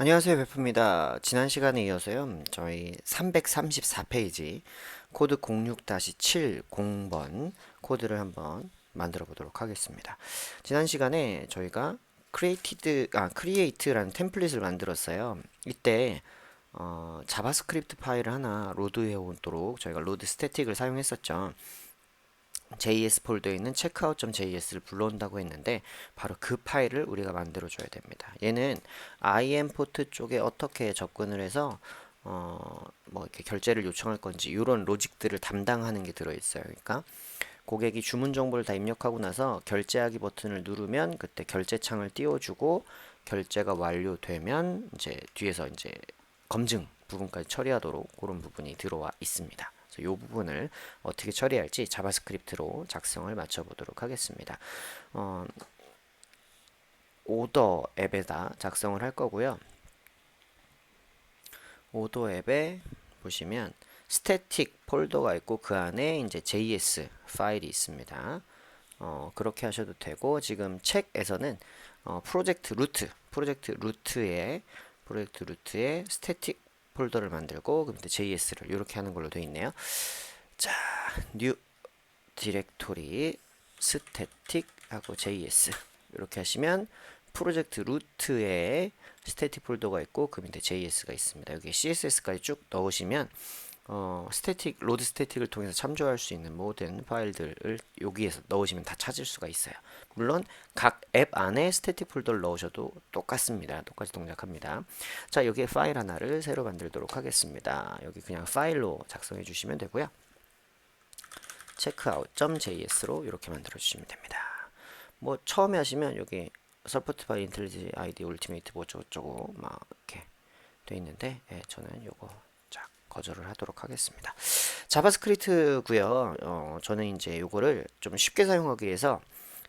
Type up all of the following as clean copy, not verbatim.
안녕하세요, 베프입니다. 지난 시간에 이어서요, 저희 334페이지 코드 06-70번 코드를 한번 만들어 보도록 하겠습니다. 지난 시간에 저희가 create라는 템플릿을 만들었어요. 이때 자바스크립트 파일을 하나 로드해 오도록 저희가 로드 스태틱을 사용했었죠. JS 폴더에 있는 checkout.js를 불러온다고 했는데 바로 그 파일을 우리가 만들어 줘야 됩니다. 얘는 IM포트 쪽에 어떻게 접근을 해서 뭐 이렇게 결제를 요청할 건지 이런 로직들을 담당하는 게 들어 있어요. 그러니까 고객이 주문 정보를 다 입력하고 나서 결제하기 버튼을 누르면 그때 결제 창을 띄워주고 결제가 완료되면 이제 뒤에서 이제 검증 부분까지 처리하도록 그런 부분이 들어와 있습니다. 이 부분을 어떻게 처리할지 자바스크립트로 작성을 맞춰 보도록 하겠습니다. 오더 앱에다 작성을 할 거고요. 오더 앱에 보시면 스태틱 폴더가 있고 그 안에 이제 JS 파일이 있습니다. 그렇게 하셔도 되고 지금 책에서는 프로젝트 루트에 스태틱 폴더를 만들고 그 밑에 JS를 이렇게 하는 걸로 되어 있네요. 자, 뉴 디렉토리 스태틱 하고 JS 이렇게 하시면 프로젝트 루트에 스태틱 폴더가 있고 그 밑에 JS가 있습니다. 여기 CSS까지 쭉 넣으시면 로드 스태틱을 통해서 참조할 수 있는 모든 파일들을 여기에서 넣으시면 다 찾을 수가 있어요. 물론 각 앱 안에 스태틱 폴더를 넣으셔도 똑같습니다. 똑같이 동작합니다. 자, 여기에 파일 하나를 새로 만들도록 하겠습니다. 여기 그냥 파일로 작성해 주시면 되고요. checkout.js로 이렇게 만들어 주시면 됩니다. 뭐 처음에 하시면 여기 서포트 바이 인텔리지 아이디 울티메이트 뭐 어쩌고저쩌고 막 이렇게 돼 있는데 저는 요거 거절을 하도록 하겠습니다. 자바스크립트고요. 저는 이제 요거를 좀 쉽게 사용하기 위해서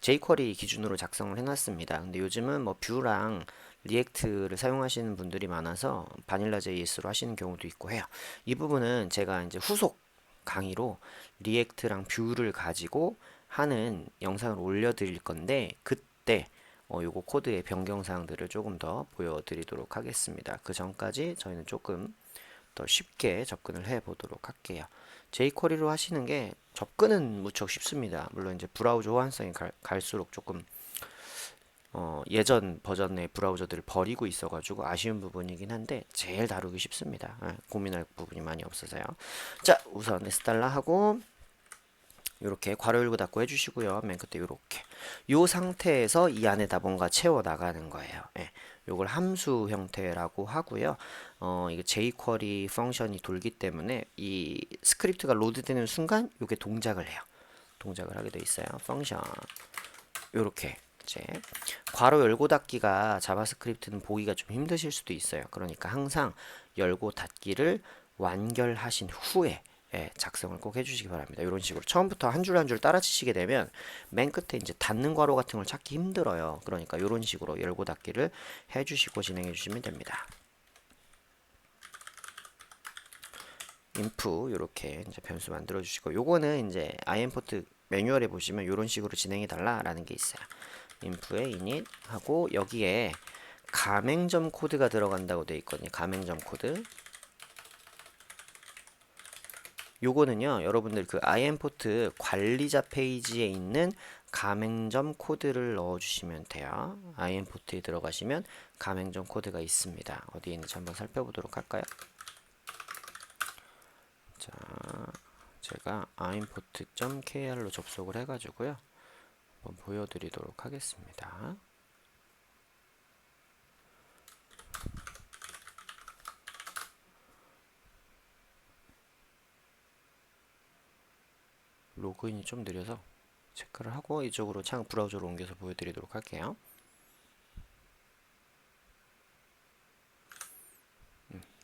jQuery 기준으로 작성을 해놨습니다. 근데 요즘은 뭐 뷰랑 리액트를 사용하시는 분들이 많아서 바닐라 JS로 하시는 경우도 있고 해요. 이 부분은 제가 이제 후속 강의로 리액트랑 뷰를 가지고 하는 영상을 올려드릴 건데 그때 요거 코드의 변경 사항들을 조금 더 보여드리도록 하겠습니다. 그 전까지 저희는 조금 더 쉽게 접근을 해 보도록 할게요. jQuery로 하시는 게 접근은 무척 쉽습니다. 물론 이제 브라우저 호환성이 갈수록 조금 예전 버전의 브라우저들을 버리고 있어가지고 아쉬운 부분이긴 한데 제일 다루기 쉽습니다. 고민할 부분이 많이 없어서요. 자, 우선 $달러 하고 이렇게 괄호 열고 닫고 해주시고요. 맨 끝에 이렇게 이 상태에서 이 안에다 뭔가 채워 나가는 거예요. 요걸 함수 형태라고 하고요. 이게 jQuery 펑션이 돌기 때문에 이 스크립트가 로드되는 순간 이게 동작을 해요. 동작을 하게 돼 있어요. 펑션 요렇게 이제 괄호 열고 닫기가 자바스크립트는 보기가 좀 힘드실 수도 있어요. 그러니까 항상 열고 닫기를 완결하신 후에 작성을 꼭 해주시기 바랍니다. 이런 식으로 처음부터 한 줄 한 줄 따라치시게 되면 맨 끝에 이제 닫는 괄호 같은 걸 찾기 힘들어요. 그러니까 이런 식으로 열고 닫기를 해주시고 진행해 주시면 됩니다. inf 이렇게 이제 변수 만들어 주시고 요거는 이제 IM포트 매뉴얼에 보시면 이런 식으로 진행해 달라라는 게 있어요. inf에 init 하고 여기에 가맹점 코드가 들어간다고 되어 있거든요. 가맹점 코드. 요거는요, 여러분들 그 IM포트 관리자 페이지에 있는 가맹점 코드를 넣어주시면 돼요. IM포트에 들어가시면 가맹점 코드가 있습니다. 어디에 있는지 한번 살펴보도록 할까요? 자, 제가 import.kr로 접속을 해가지고요. 한번 보여드리도록 하겠습니다. 로그인이 좀 느려서 체크를 하고 이쪽으로 창 브라우저로 옮겨서 보여드리도록 할게요.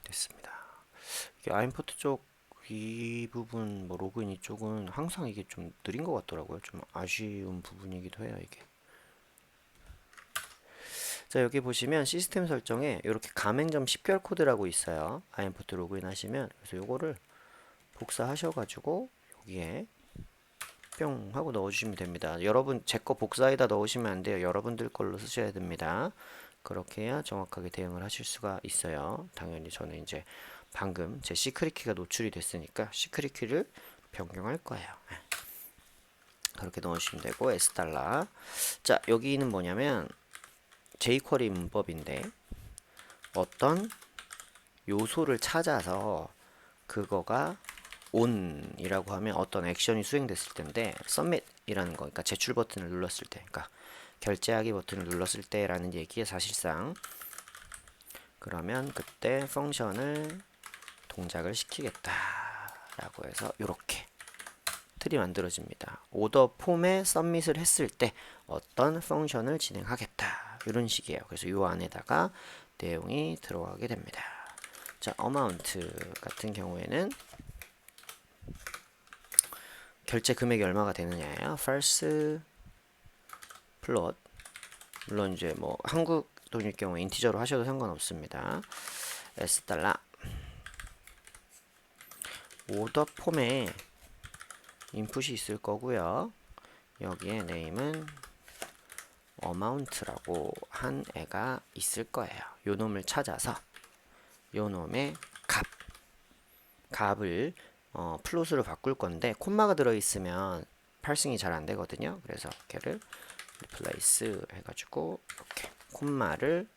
됐습니다. 이게 아임포트 쪽 이 부분 뭐 로그인 이쪽은 항상 이게 좀 느린 것 같더라고요. 좀 아쉬운 부분이기도 해요, 이게. 자, 여기 보시면 시스템 설정에 이렇게 가맹점 10개월 코드라고 있어요. 아임포트 로그인 하시면 그래서 요거를 복사하셔가지고 여기에 뿅 하고 넣어주시면 됩니다. 여러분 제 거 복사에다 넣으시면 안 돼요. 여러분들 걸로 쓰셔야 됩니다. 그렇게 해야 정확하게 대응을 하실 수가 있어요. 당연히 저는 이제 방금 제 시크릿 키가 노출이 됐으니까 시크릿 키를 변경할 거예요. 그렇게 넣으시면 되고 $. 자, 여기는 뭐냐면 jQuery 문법인데 어떤 요소를 찾아서 그거가 on이라고 하면 어떤 액션이 수행됐을 텐데 submit이라는 거, 그러니까 제출 버튼을 눌렀을 때, 그러니까 결제하기 버튼을 눌렀을 때라는 얘기에 사실상 그러면 그때 펑션을 동작을 시키겠다 라고 해서 이렇게 틀이 만들어집니다. 오더 폼에 서밋을 했을 때 어떤 펑션을 진행하겠다 이런 식이에요. 그래서 이 안에다가 내용이 들어가게 됩니다. 자, amount 같은 경우에는 결제 금액이 얼마가 되느냐예요. false float, 물론 이제 뭐 한국 돈일 경우 인티저로 하셔도 상관없습니다. $. 오더 폼에 인풋이 있을 거고요. 여기에 name은 amount라고 한 애가 있을 거예요. 요 놈을 찾아서 요 놈의 값을 플롯으로 바꿀 건데 콤마가 들어있으면 파싱이 잘 안 되거든요. 그래서 걔를 replace 해가지고 이렇게 콤마를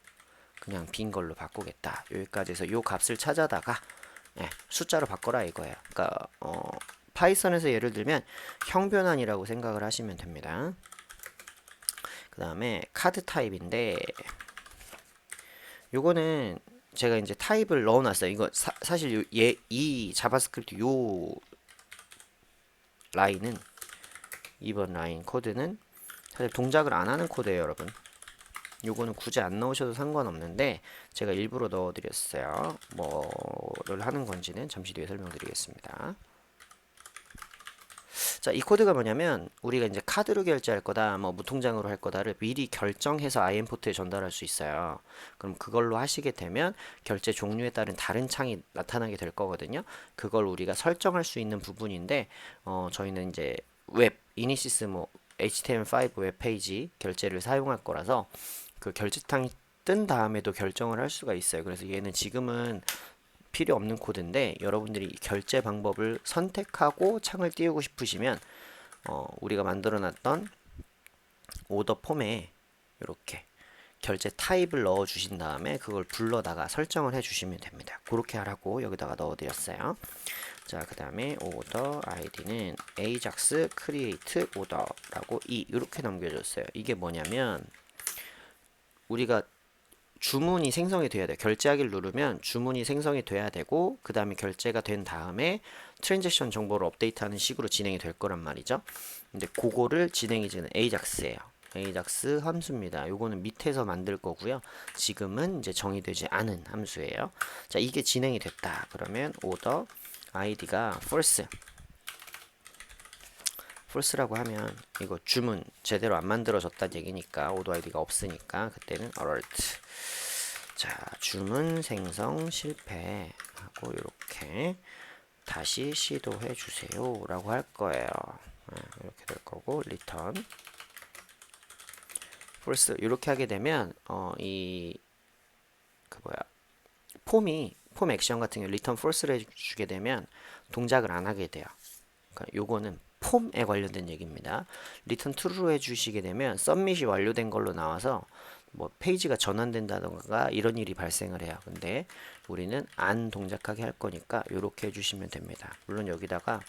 그냥 빈 걸로 바꾸겠다. 여기까지 해서 요 값을 찾아다가 숫자로 바꿔라 이거예요. 그러니까 파이썬에서 예를 들면 형변환이라고 생각을 하시면 됩니다. 그 다음에 카드 타입인데 요거는 제가 이제 타입을 넣어놨어요. 이거 사실 이 자바스크립트 요 라인은 2번 라인 코드는 사실 동작을 안 하는 코드예요, 여러분. 요거는 굳이 안 넣으셔도 상관없는데 제가 일부러 넣어드렸어요. 뭐를 하는 건지는 잠시 뒤에 설명드리겠습니다. 자, 이 코드가 뭐냐면 우리가 이제 카드로 결제할 거다, 뭐 무통장으로 할 거다를 미리 결정해서 IM포트에 전달할 수 있어요. 그럼 그걸로 하시게 되면 결제 종류에 따른 다른 창이 나타나게 될 거거든요. 그걸 우리가 설정할 수 있는 부분인데 저희는 이제 웹, 이니시스 뭐 HTML5 웹페이지 결제를 사용할 거라서 그 결제창이 뜬 다음에도 결정을 할 수가 있어요. 그래서 얘는 지금은 필요 없는 코드인데 여러분들이 결제 방법을 선택하고 창을 띄우고 싶으시면 우리가 만들어 놨던 오더 폼에 이렇게 결제 타입을 넣어 주신 다음에 그걸 불러다가 설정을 해 주시면 됩니다. 그렇게 하라고 여기다가 넣어 드렸어요. 자, 그 다음에 오더 아이디는 ajax create order라고 이렇게 남겨줬어요. 이게 뭐냐면 우리가 주문이 생성이 돼야 돼요. 결제하기를 누르면 주문이 생성이 돼야 되고 그 다음에 결제가 된 다음에 트랜잭션 정보를 업데이트하는 식으로 진행이 될 거란 말이죠. 근데 그거를 진행해주는 ajax예요. ajax 함수입니다. 요거는 밑에서 만들 거고요. 지금은 이제 정의되지 않은 함수예요. 자, 이게 진행이 됐다. 그러면 order id가 false라고 하면 이거 주문 제대로 안 만들어졌다는 얘기니까 order id가 없으니까 그때는 alert. 자, 주문 생성 실패하고 이렇게 다시 시도해 주세요 라고 할 거예요. 이렇게 될 거고 return false 이렇게 하게 되면 폼 액션 같은 경우 return false를 해주게 되면 동작을 안 하게 돼요. 그러니까 요거는 폼에 관련된 얘기입니다. return true로 해주시게 되면 submit이 완료된 걸로 나와서 뭐 페이지가 전환된다던가 이런 일이 발생을 해요. 근데 우리는 안 동작하게 할 거니까 이렇게 해주시면 됩니다. 물론 여기다가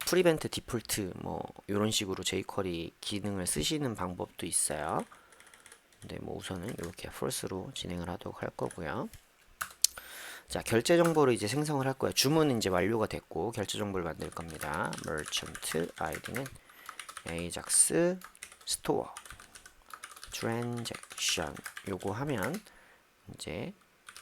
prevent default 뭐 이런 식으로 jQuery 기능을 쓰시는 방법도 있어요. 근데 뭐 우선은 이렇게 false로 진행을 하도록 할 거고요. 자, 결제 정보를 이제 생성을 할 거예요. 주문은 이제 완료가 됐고 결제 정보를 만들 겁니다. merchant id는 ajax store transaction 요거 하면 이제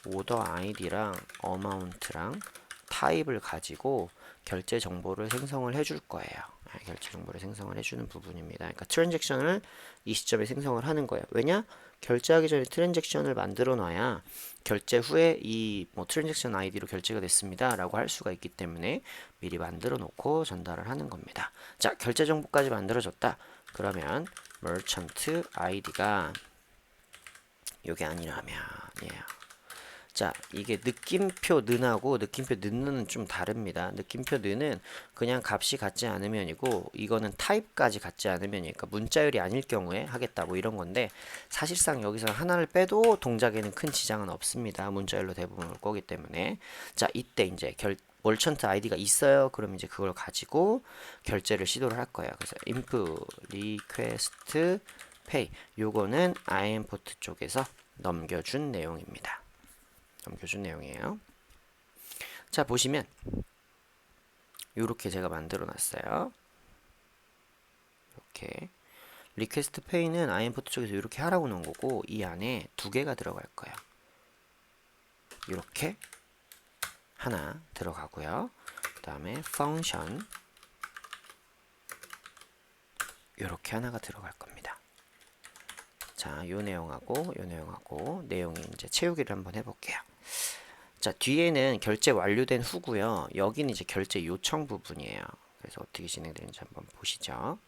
order id랑 amount랑 타입을 가지고 결제 정보를 생성을 해줄 거예요. 결제 정보를 생성을 해주는 부분입니다. 그러니까 트랜잭션을 이 시점에 생성을 하는 거예요. 왜냐? 결제하기 전에 트랜잭션을 만들어 놔야 결제 후에 이 뭐 트랜잭션 아이디로 결제가 됐습니다 라고 할 수가 있기 때문에 미리 만들어 놓고 전달을 하는 겁니다. 자, 결제 정보까지 만들어졌다. 그러면 merchant id가 요게 아니라면 예. 자, 이게 느낌표 는하고 느낌표 는은 좀 다릅니다. 느낌표 는은 그냥 값이 같지 않으면이고, 이거는 타입까지 같지 않으면이니까 문자열이 아닐 경우에 하겠다 뭐 이런 건데, 사실상 여기서 하나를 빼도 동작에는 큰 지장은 없습니다. 문자열로 대부분 올 거기 때문에. 자, 이때 이제 멀천트 아이디가 있어요. 그럼 이제 그걸 가지고 결제를 시도를 할 거예요. 그래서 input request pay, 요거는 IMPort 쪽에서 넘겨준 내용입니다. 넘겨준 내용이에요. 자, 보시면 이렇게 제가 만들어 놨어요. 이렇게 리퀘스트 페이는 IMPort 쪽에서 이렇게 하라고 놓은 거고, 이 안에 두 개가 들어갈 거예요. 이렇게 하나 들어가고요. 그 다음에 펑션 이렇게 하나가 들어갈 겁니다. 자, 요 내용하고 요 내용하고 내용이 이제 채우기를 한번 해볼게요. 자, 뒤에는 결제 완료된 후고요. 여기는 이제 결제 요청 부분이에요. 그래서 어떻게 진행되는지 한번 보시죠.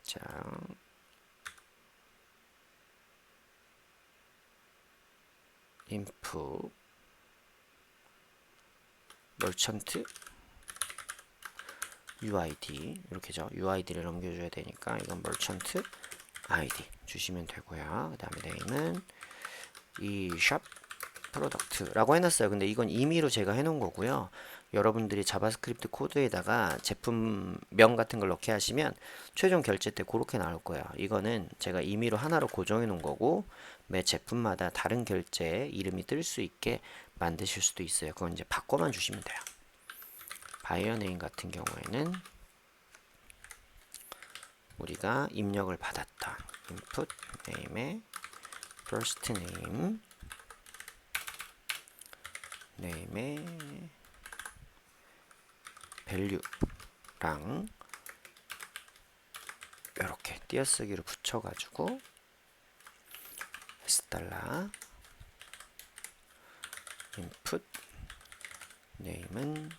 자, input merchant UID 이렇게죠. UID를 넘겨줘야 되니까 이건 merchant ID 주시면 되고요. 그 다음에 name은 이 샵 프로덕트라고 해놨어요. 근데 이건 임의로 제가 해놓은 거고요. 여러분들이 자바스크립트 코드에다가 제품명 같은 걸 넣게 하시면 최종 결제 때 그렇게 나올 거예요. 이거는 제가 임의로 하나로 고정해 놓은 거고, 매 제품마다 다른 결제 이름이 뜰 수 있게 만드실 수도 있어요. 그건 이제 바꿔만 주시면 돼요. 바이어 네임 같은 경우에는 우리가 입력을 받았다. input name에 first name, name에 value랑 이렇게 띄어쓰기로 붙여가지고 $, input name은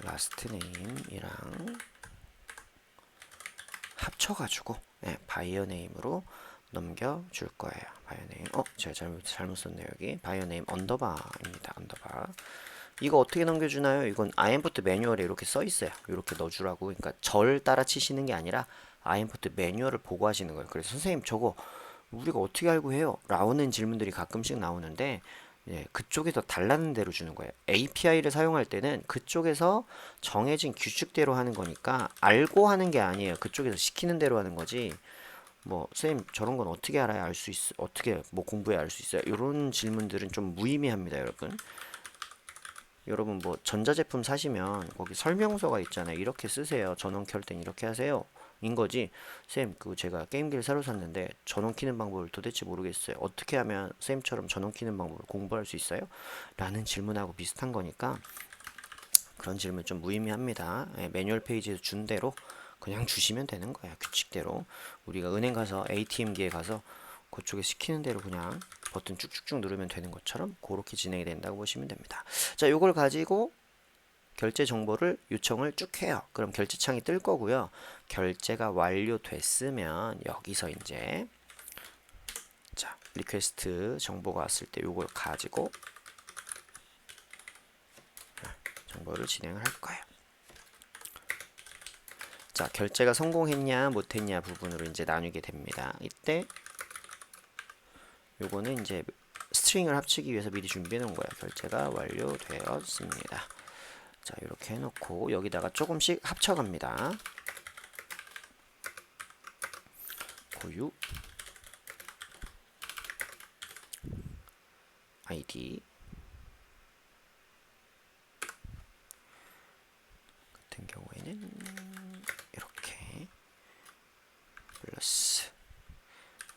last name이랑 합쳐가지고 바이어 네임으로 넘겨줄 거예요. 바이어 네임. 제가 잘못 썼네요. 여기 바이어 네임 언더바입니다. 언더바. 이거 어떻게 넘겨주나요? 이건 IMPort 매뉴얼에 이렇게 써 있어요. 이렇게 넣어주라고. 그러니까 절 따라 치시는 게 아니라 IMPort 매뉴얼을 보고 하시는 거예요. 그래서 선생님 저거 우리가 어떻게 알고 해요? 라는 질문들이 가끔씩 나오는데, 그쪽에서 달라는 대로 주는 거예요. API를 사용할 때는 그쪽에서 정해진 규칙대로 하는 거니까 알고 하는 게 아니에요. 그쪽에서 시키는 대로 하는 거지. 뭐 선생님 저런 건 어떻게 알아야 알 수 있어? 어떻게 뭐 공부해 알 수 있어요? 이런 질문들은 좀 무의미합니다, 여러분. 여러분 뭐 전자제품 사시면 거기 설명서가 있잖아요. 이렇게 쓰세요. 전원 켤 땐 이렇게 하세요. 인 거지. 쌤, 그 제가 게임기를 새로 샀는데 전원 키는 방법을 도대체 모르겠어요. 어떻게 하면 쌤처럼 전원 키는 방법을 공부할 수 있어요? 라는 질문하고 비슷한 거니까 그런 질문 좀 무의미합니다. 매뉴얼 페이지에서 준 대로 그냥 주시면 되는 거예요. 규칙대로. 우리가 은행 가서 ATM기에 가서 그쪽에 시키는 대로 그냥 버튼 쭉쭉쭉 누르면 되는 것처럼 그렇게 진행이 된다고 보시면 됩니다. 자, 요걸 가지고 결제 정보를 요청을 쭉 해요. 그럼 결제창이 뜰 거고요. 결제가 완료됐으면 여기서 이제 자, 리퀘스트 정보가 왔을 때 요걸 가지고 정보를 진행을 할 거예요. 자, 결제가 성공했냐 못했냐 부분으로 이제 나뉘게 됩니다. 이때 요거는 이제 스트링을 합치기 위해서 미리 준비해 놓은 거예요. 결제가 완료되었습니다. 자, 이렇게 해놓고 여기다가 조금씩 합쳐갑니다. 고유 ID 같은 경우에는 이렇게 플러스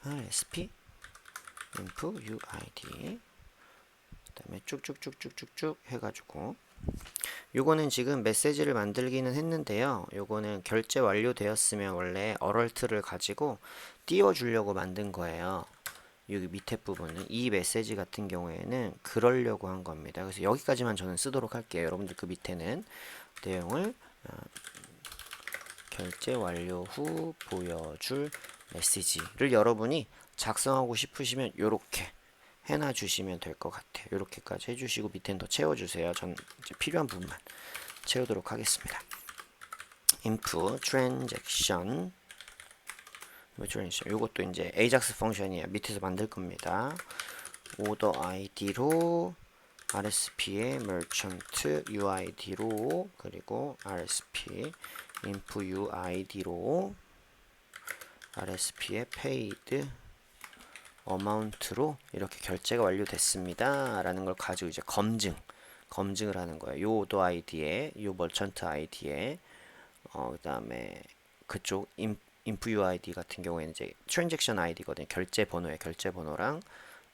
SP inf UID 그 다음에 쭉쭉쭉쭉쭉쭉 해가지고 요거는 지금 메시지를 만들기는 했는데요. 요거는 결제 완료되었으면 원래 어럴트를 가지고 띄워주려고 만든 거예요. 여기 밑에 부분은 이 메시지 같은 경우에는 그러려고 한 겁니다. 그래서 여기까지만 저는 쓰도록 할게요. 여러분들 그 밑에는 내용을 결제 완료 후 보여줄 메시지를 여러분이 작성하고 싶으시면 요렇게 해놔 주시면 될 것 같아요. 요렇게까지 해주시고 밑에는 더 채워주세요. 전 이제 필요한 부분만 채우도록 하겠습니다. inf transaction 요것도 이제 ajax 펑션이에요. 밑에서 만들 겁니다. 오더 id로 rsp의 merchant uid로 그리고 rsp inf uid로 rsp의 paid amount로 이렇게 결제가 완료됐습니다 라는 걸 가지고 이제 검증을 하는 거예요. 요 오더 아이디에 요 머천트 아이디에 그 다음에 그쪽 inf uid 같은 경우에는 이제 transaction id거든요. 결제 번호에 결제 번호랑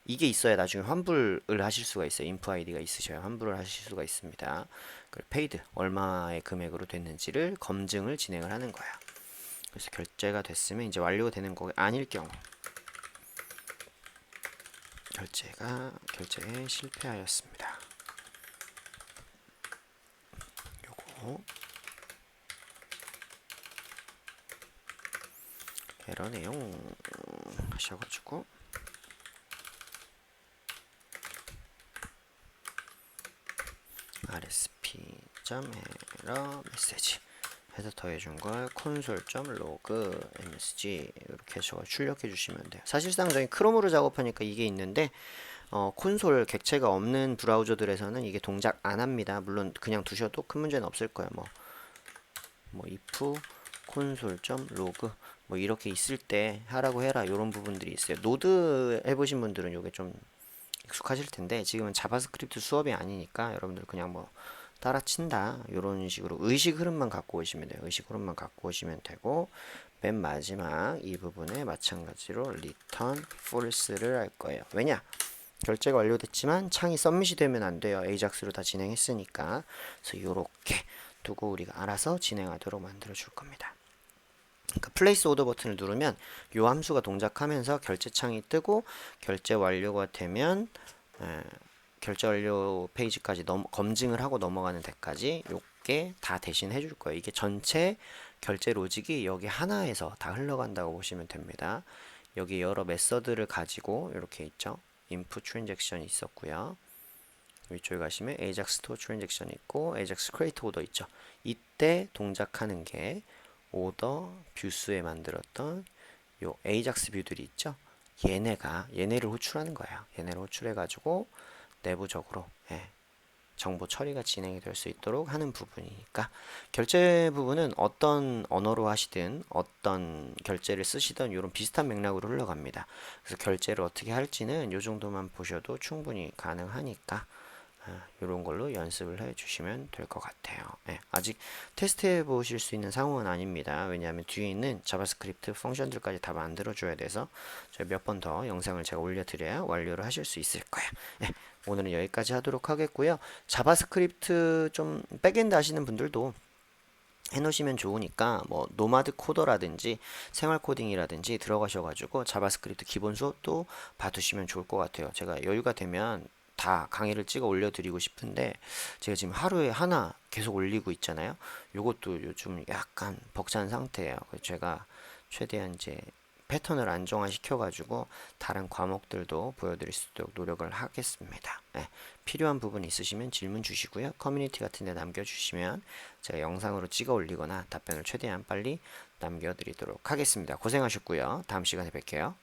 이게 있어야 나중에 환불을 하실 수가 있어요. inf id가 있으셔야 환불을 하실 수가 있습니다. 그리고 paid 얼마의 금액으로 됐는지를 검증을 진행을 하는 거야. 그래서 결제가 됐으면 이제 완료되는 거 아닐 경우 결제에 실패하였습니다. 요거 에러 내용 하셔가지고 rsp.error 메시지 해서 더해준 걸 console.log msg 이렇게 해서 출력해 주시면 돼요. 사실상 저희 크롬으로 작업하니까 이게 있는데 콘솔 객체가 없는 브라우저들에서는 이게 동작 안 합니다. 물론 그냥 두셔도 큰 문제는 없을 거예요. 뭐 if console.log 뭐 이렇게 있을 때 하라고 해라 이런 부분들이 있어요. 노드 해보신 분들은 이게 좀 익숙하실 텐데 지금은 자바스크립트 수업이 아니니까 여러분들 그냥 뭐 따라 친다 이런 식으로 의식 흐름만 갖고 오시면 돼요. 의식 흐름만 갖고 오시면 되고 맨 마지막 이 부분에 마찬가지로 return false를 할 거예요. 왜냐? 결제가 완료됐지만 창이 서밋이 되면 안 돼요. ajax로 다 진행했으니까. 그래서 이렇게 두고 우리가 알아서 진행하도록 만들어 줄 겁니다. 그러니까 플레이스 오더 버튼을 누르면 이 함수가 동작하면서 결제 창이 뜨고 결제 완료가 되면 결제 완료 페이지까지 검증을 하고 넘어가는 데까지 요게 다 대신 해줄 거예요. 이게 전체 결제 로직이 여기 하나에서 다 흘러간다고 보시면 됩니다. 여기 여러 메서드를 가지고 이렇게 있죠. inf transaction 있었고요. 위쪽에 가시면 ajax store transaction 있고 ajax create order 있죠. 이때 동작하는 게 오더 뷰스에 만들었던 요 ajax 뷰들이 있죠. 얘네를 호출하는 거예요. 얘네를 호출해 가지고 내부적으로 정보 처리가 진행이 될 수 있도록 하는 부분이니까 결제 부분은 어떤 언어로 하시든 어떤 결제를 쓰시든 이런 비슷한 맥락으로 흘러갑니다. 그래서 결제를 어떻게 할지는 이 정도만 보셔도 충분히 가능하니까 이런 걸로 연습을 해 주시면 될 것 같아요. 아직 테스트해 보실 수 있는 상황은 아닙니다. 왜냐하면 뒤에 있는 자바스크립트 펑션들까지 다 만들어 줘야 돼서 몇 번 더 영상을 제가 올려드려야 완료를 하실 수 있을 거예요. 오늘은 여기까지 하도록 하겠고요. 자바스크립트 좀 백엔드 하시는 분들도 해놓으시면 좋으니까 뭐 노마드 코더라든지 생활 코딩이라든지 들어가셔가지고 자바스크립트 기본 수업도 봐두시면 좋을 것 같아요. 제가 여유가 되면 다 강의를 찍어 올려드리고 싶은데 제가 지금 하루에 하나 계속 올리고 있잖아요. 요것도 요즘 약간 벅찬 상태예요. 제가 최대한 이제 패턴을 안정화시켜 가지고 다른 과목들도 보여드릴 수 있도록 노력을 하겠습니다. 필요한 부분 있으시면 질문 주시고요. 커뮤니티 같은 데 남겨주시면 제가 영상으로 찍어 올리거나 답변을 최대한 빨리 남겨드리도록 하겠습니다. 고생하셨고요. 다음 시간에 뵐게요.